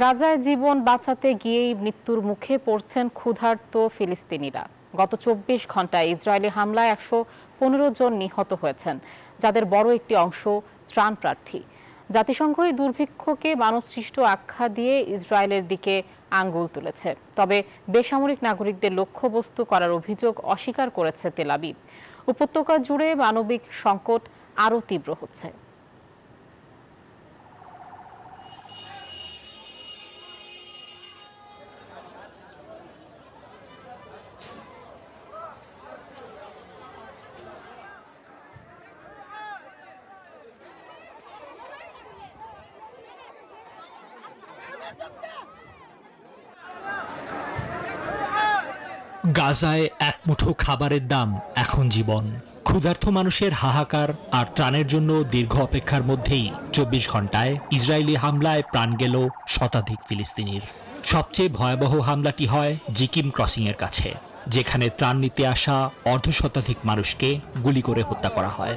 গাজায় জীবন বাঁচাতে গিয়েই মৃত্যুর মুখে পড়ছেন ক্ষুধার্ত ফিলিস্তিনিরা। গত ২৪ ঘন্টায় ইসরায়েলি হামলায় ১১৫ জন নিহত হয়েছেন, যাদের বড় একটি অংশ ত্রাণপ্রার্থী। জাতিসংঘ এই দুর্ভিক্ষকে মানবসৃষ্ট আখ্যা দিয়ে ইসরায়েলের দিকে আঙ্গুল তুলেছে। তবে বেসামরিক নাগরিকদের লক্ষ্যবস্তু করার অভিযোগ অস্বীকার করেছে তেল আবিব। উপত্যকা জুড়ে মানবিক সংকট আরও তীব্র হচ্ছে। গাজায় এক মুঠো খাবারের দাম এখন জীবন। ক্ষুধার্ত মানুষের হাহাকার আর ত্রাণের জন্য দীর্ঘ অপেক্ষার মধ্যেই ২৪ ঘন্টায় ইসরায়েলি হামলায় প্রাণ গেল শতাধিক ফিলিস্তিনির। সবচেয়ে ভয়াবহ হামলাটি হয় জিকিম ক্রসিং এর কাছে, যেখানে ত্রাণ নিতে আসা অর্ধশতাধিক মানুষকে গুলি করে হত্যা করা হয়।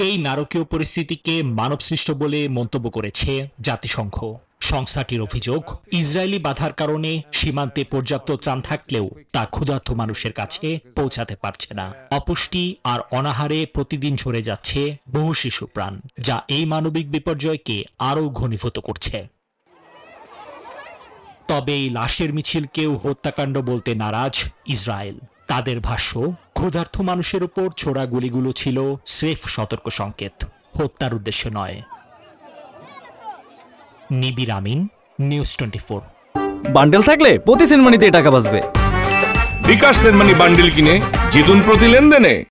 এই নারকীয় পরিস্থিতিকে মানবসৃষ্ট বলে মন্তব্য করেছে জাতিসংঘ। সংস্থাটির অভিযোগ, ইসরায়েলি বাধার কারণে সীমান্তে পর্যাপ্ত ত্রাণ থাকলেও তা ক্ষুধার্ত মানুষের কাছে পৌঁছাতে পারছে না। অপুষ্টি আর অনাহারে প্রতিদিন ঝরে যাচ্ছে বহু শিশু প্রাণ, যা এই মানবিক বিপর্যয়কে আরও ঘনীভূত করছে। তবে এই লাশের মিছিলকেও হত্যাকাণ্ড বলতে নারাজ ইসরায়েল। তাদের ভাষ্য, ক্ষুধার্ত মানুষের উপর ছোড়া গুলিগুলো ছিল স্রেফ সতর্ক সংকেত, হত্যার উদ্দেশ্য নয়। নিবির আমিন, নিউজ 24। বান্ডেল থাকলে প্রতি সেনমানিতে টাকা বাঁচবে। বিকাশ সেনমানি বান্ডেল কিনে জিতুন প্রতি লেনদেনে।